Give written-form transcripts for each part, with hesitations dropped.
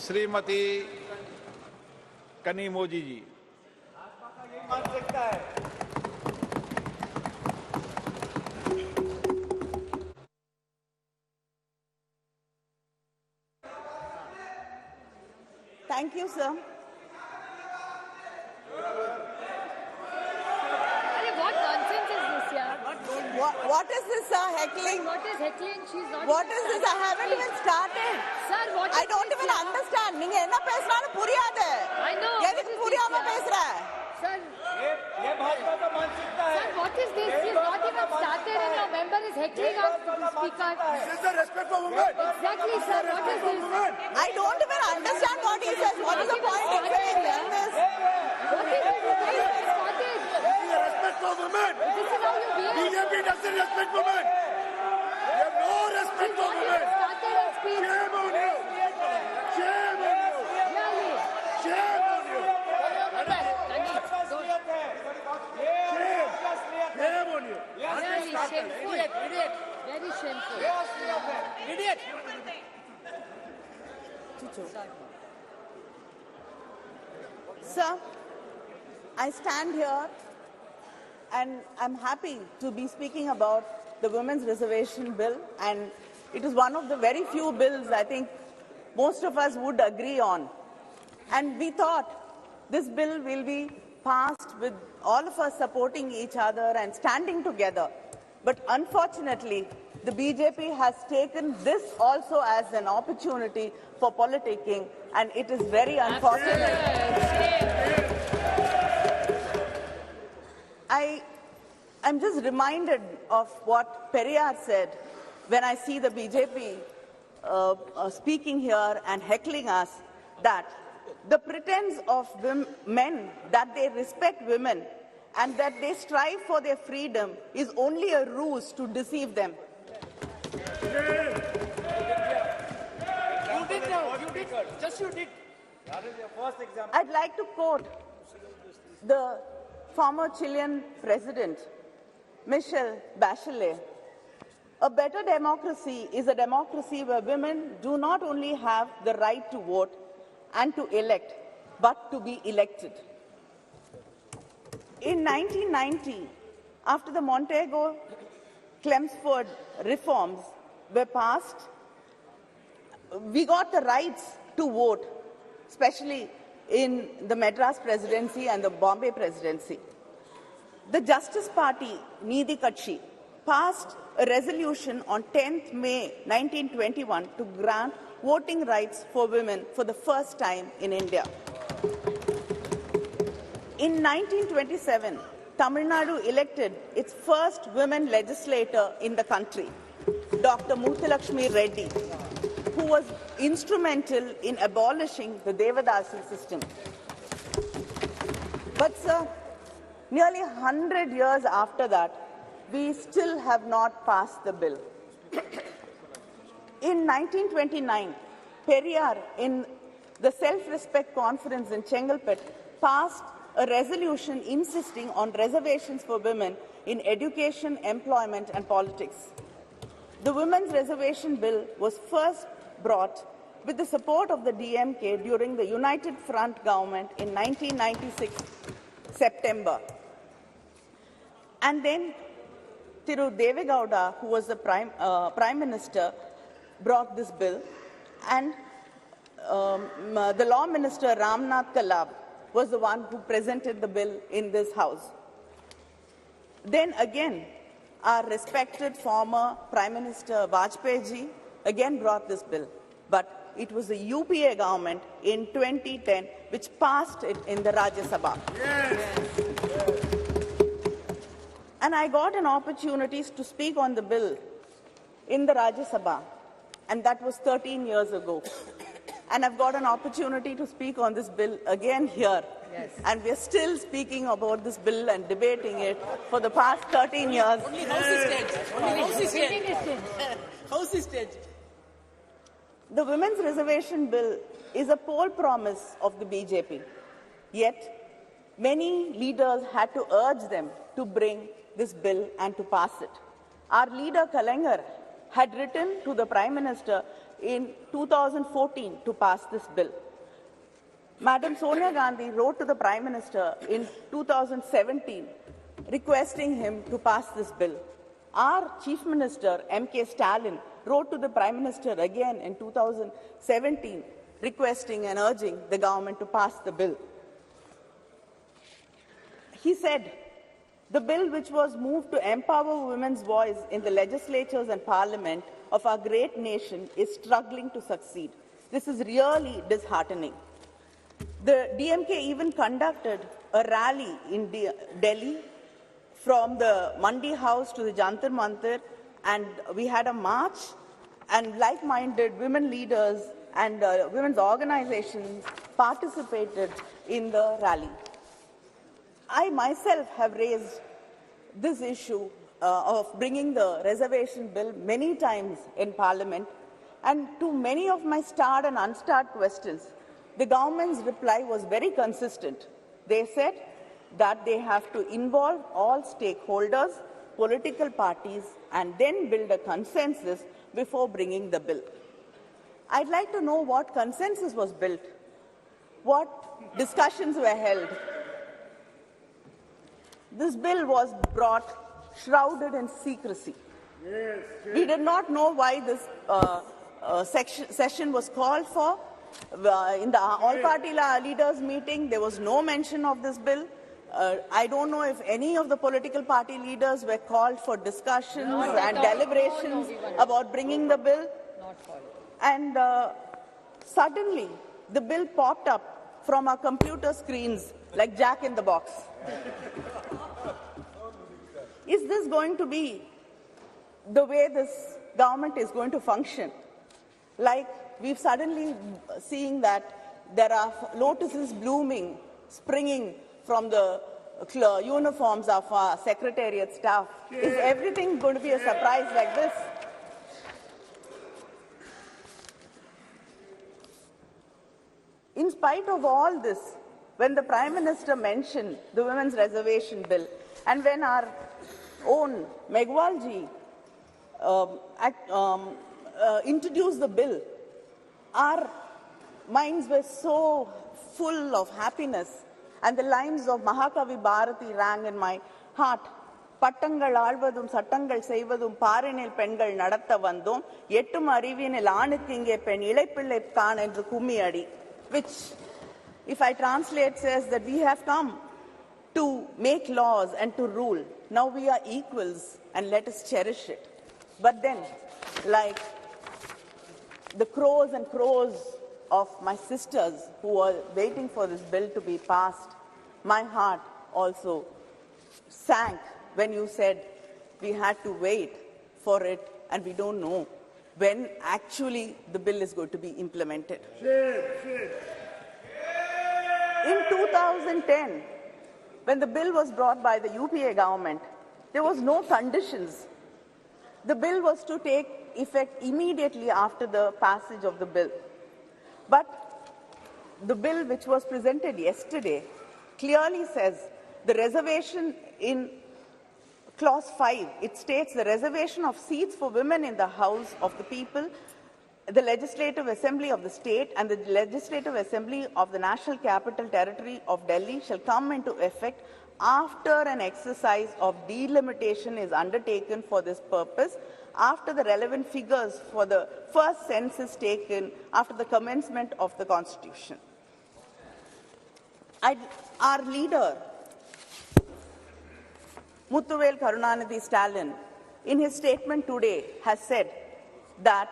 Shrimati Kanimozhi ji. Thank you, sir. What nonsense is this, yeah? What is this, sir? Heckling? What is heckling? She's not. What is this? I haven't even started. Sir, what is I don't this, even yeah? understand. நீங்க என்ன பேசுறான்னு புரியாது. I know. எதுக்கு புரியாம பேசுற? Sir, ये भाजपा का मानसिकता है। sir, what is this? She's not even started and your member is heckling us to the speaker. This is the respect for women. Exactly, sir. What is this? I don't even understand what he says. What is the point in saying this? What is this? Why is this started? This is the respect for women. This is how you behave. BJP doesn't respect women. You have no respect for women. Started and speak. Shame on you. Shame on you. Really? Shame on you. Shame on you. Really shameful. Very shameful. Idiot. Sir, I stand here and I'm happy to be speaking about the Women's Reservation Bill, and it is one of the very few bills I think most of us would agree on. And we thought this bill will be passed with all of us supporting each other and standing together. But unfortunately, the BJP has taken this also as an opportunity for politicking, and it is very unfortunate. I'm just reminded of what Periyar said when I see the BJP speaking here and heckling us, that the pretense of men that they respect women and that they strive for their freedom is only a ruse to deceive them. You did now. You did. Just you did. That is your first example. I'd like to quote the former Chilean president, Michelle Bachelet. A better democracy is a democracy where women do not only have the right to vote and to elect, but to be elected. In 1990, after the Montego-Chelmsford reforms were passed, we got the rights to vote, especially in the Madras presidency and the Bombay presidency. The Justice Party, Needhi Katchi, passed a resolution on 10th May 1921 to grant voting rights for women for the first time in India. In 1927, Tamil Nadu elected its first women legislator in the country, Dr. Muthulakshmi Reddy, who was instrumental in abolishing the Devadasi system. But, sir, nearly 100 years after that, we still have not passed the bill. In 1929, Periyar, in the Self-Respect Conference in Chengalpet, passed a resolution insisting on reservations for women in education, employment, and politics. The Women's Reservation Bill was first brought with the support of the DMK during the United Front government in 1996, September. And then Thiru Devegowda, who was the Prime Minister, brought this bill, and the Law Minister Ramnath Kalab was the one who presented the bill in this House. Then again, our respected former Prime Minister Vajpayee ji again brought this bill, but it was the UPA government in 2010 which passed it in the Rajya Sabha. Yes. And I got an opportunity to speak on the bill in the Rajya Sabha, and that was 13 years ago. And I've got an opportunity to speak on this bill again here. Yes. And we're still speaking about this bill and debating it for the past 13 years. Only House is dead. Only House is dead. House is dead. The Women's Reservation Bill is a poll promise of the BJP. Yet, many leaders had to urge them to bring this bill and to pass it. Our leader, Kalaignar, had written to the Prime Minister in 2014 to pass this bill. Madam Sonia Gandhi wrote to the Prime Minister in 2017 requesting him to pass this bill. Our Chief Minister, M.K. Stalin, wrote to the Prime Minister again in 2017 requesting and urging the government to pass the bill. He said, the bill which was moved to empower women's voice in the legislatures and parliament of our great nation is struggling to succeed. This is really disheartening. The DMK even conducted a rally in Delhi from the Mandi House to the Jantar Mantar, and we had a march, and like-minded women leaders and women's organizations participated in the rally. I myself have raised this issue of bringing the reservation bill many times in Parliament, and to many of my starred and unstarred questions, the government's reply was very consistent. They said that they have to involve all stakeholders, political parties, and then build a consensus before bringing the bill. I'd like to know what consensus was built, what discussions were held. This bill was brought shrouded in secrecy. Yes. We did not know why this session was called for. In the all-party leaders' meeting, there was no mention of this bill. I don't know if any of the political party leaders were called for discussions and deliberations about bringing the bill. And suddenly, the bill popped up from our computer screens like Jack in the Box. Is this going to be the way this government is going to function? Like, we've suddenly seeing that there are lotuses blooming, springing from the uniforms of our secretariat staff. Is everything going to be a surprise like this? In spite of all this, when the Prime Minister mentioned the Women's Reservation Bill, and when our own Meghwalji introduced the bill, our minds were so full of happiness, and the lines of Mahakavi Bharati rang in my heart. பட்டங்கள் ஆழ்வதும் சட்டங்கள் செய்வதும் பாரினில் பெண்கள் நடத்த வந்தோம் எட்டும் அறிவினில் ஆணுக்கு இங்கே பெண் இளைப்பிள்ளை காண் என்று கும்மி அடி, which, if I translate, says that we have come to make laws and to rule. Now we are equals and let us cherish it. But then, like the crows and crows of my sisters who were waiting for this bill to be passed, my heart also sank when you said we had to wait for it and we don't know when actually the bill is going to be implemented. In 2010, when the bill was brought by the UPA government, there was no conditions. The bill was to take effect immediately after the passage of the bill. But the bill which was presented yesterday clearly says the reservation in Clause 5, it states the reservation of seats for women in the House of the People, the Legislative Assembly of the State and the Legislative Assembly of the National Capital Territory of Delhi shall come into effect after an exercise of delimitation is undertaken for this purpose, after the relevant figures for the first census taken after the commencement of the Constitution. Our leader, Muthuvel Karunanidhi Stalin, in his statement today, has said that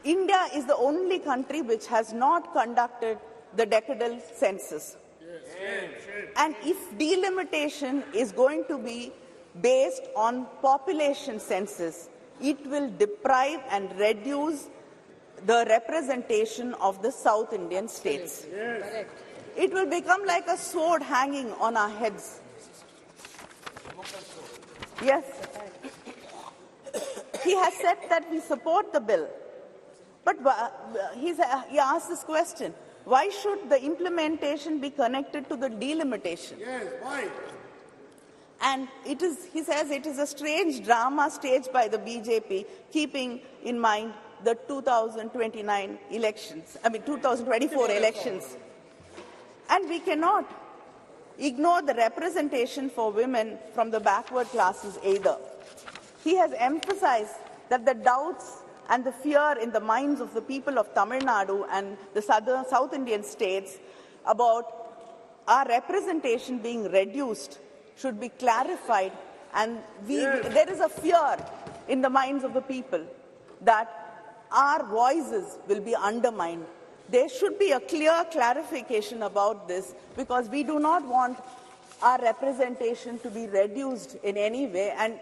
India is the only country which has not conducted the decadal census. And if delimitation is going to be based on population census, it will deprive and reduce the representation of the South Indian states. It will become like a sword hanging on our heads. Yes. He has said that we support the bill. But he asked this question, why should the implementation be connected to the delimitation? Yes, why? And he says it is a strange drama staged by the BJP, keeping in mind the 2029 elections, 2024 elections. And we cannot ignore the representation for women from the backward classes either. He has emphasized that the doubts and the fear in the minds of the people of Tamil Nadu and the South Indian states about our representation being reduced should be clarified, and there is a fear in the minds of the people that our voices will be undermined. There should be a clear clarification about this, because we do not want our representation to be reduced in any way. And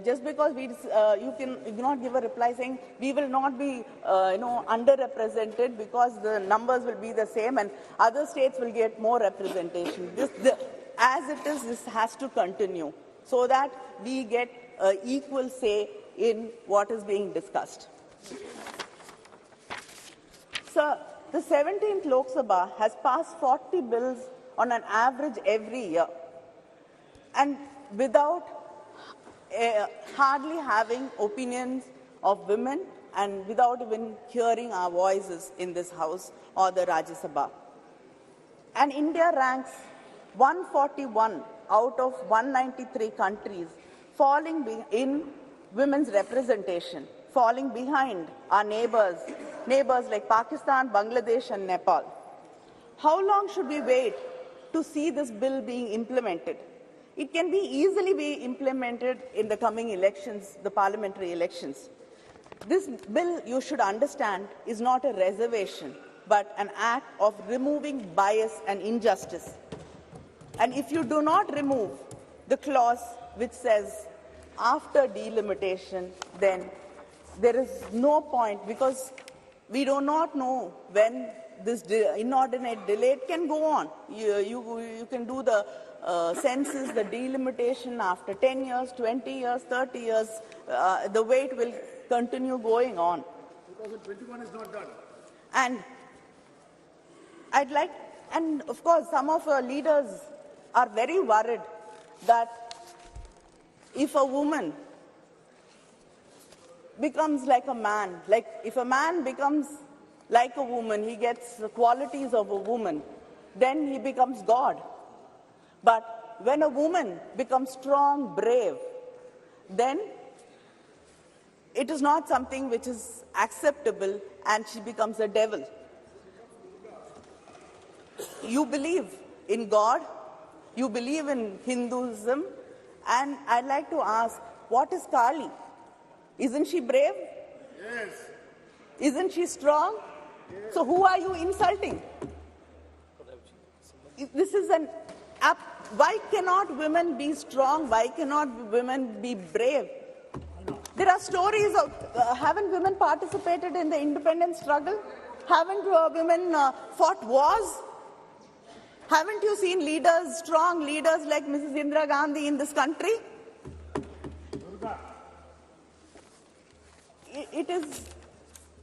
just because you cannot give a reply saying we will not be underrepresented because the numbers will be the same and other states will get more representation. As it is, this has to continue so that we get equal say in what is being discussed. Sir, the 17th Lok Sabha has passed 40 bills on an average every year, and without hardly having opinions of women and without even hearing our voices in this House or the Rajya Sabha. And India ranks 141 out of 193 countries, falling in women's representation, falling behind our neighbors like Pakistan, Bangladesh and Nepal. How long should we wait to see this bill being implemented? It can easily be implemented in the coming elections, the parliamentary elections. This bill, you should understand, is not a reservation, but an act of removing bias and injustice. And if you do not remove the clause which says after delimitation, then there is no point, because we do not know when this inordinate delay can go on. You can do the census, the delimitation after 10 years, 20 years, 30 years. The wait will continue going on. 2021 is not done. And of course, some of our leaders are very worried that if a woman becomes like a man, like if a man becomes like a woman, he gets the qualities of a woman, then he becomes God. But when a woman becomes strong, brave, then it is not something which is acceptable and she becomes a devil. You believe in God, you believe in Hinduism, and I'd like to ask, what is Kali? Isn't she brave? Yes. Isn't she strong? Yes. So who are you insulting? This is why cannot women be strong? Why cannot women be brave? There are stories of, haven't women participated in the independence struggle? Haven't women fought wars? Haven't you seen leaders, strong leaders like Mrs. Indira Gandhi in this country? It is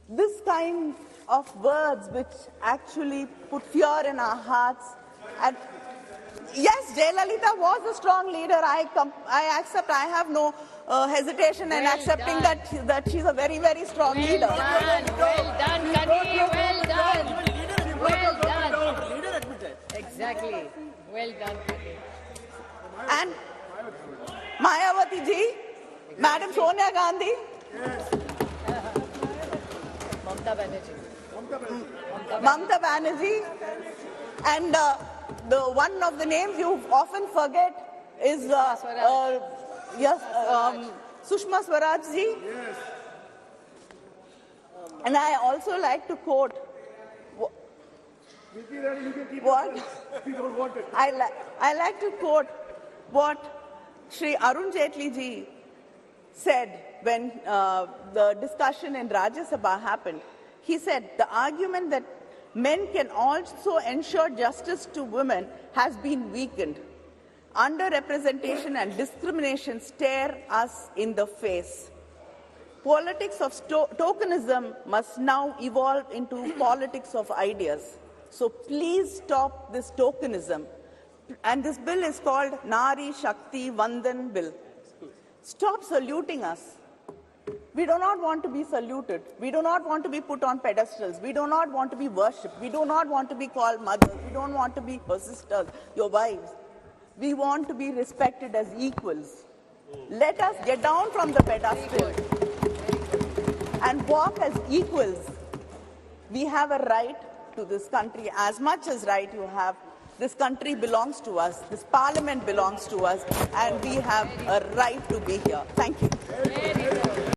this kind of words which actually put fear in our hearts. And yes, Jayalalitha was a strong leader. I accept. I have no hesitation in accepting that she's a very, very strong leader. Well done, Kani. Well done. Well done. Leader admitted. Exactly. Well done, Kani. And Mayawati ji, Madam Sonia Gandhi. Mamta Banerjee. Mamta Banerjee. And the one of the names you often forget is Sushma Swaraj ji. Yes. And I also like to quote what We don't want it. I like to quote what Shri Arun Jaitley ji said when the discussion in Rajya Sabha happened. He said, the argument that men can also ensure justice to women has been weakened. Underrepresentation and discrimination stare us in the face. Politics of tokenism must now evolve into politics of ideas. So please stop this tokenism. And this bill is called Nari Shakti Vandan Bill. Stop saluting us. We do not want to be saluted. We do not want to be put on pedestals. We do not want to be worshipped. We do not want to be called mothers. We don't want to be your sisters, your wives. We want to be respected as equals. Let us get down from the pedestal and walk as equals. We have a right to this country as much as right you have. This country belongs to us. This parliament belongs to us. And we have a right to be here. Thank you.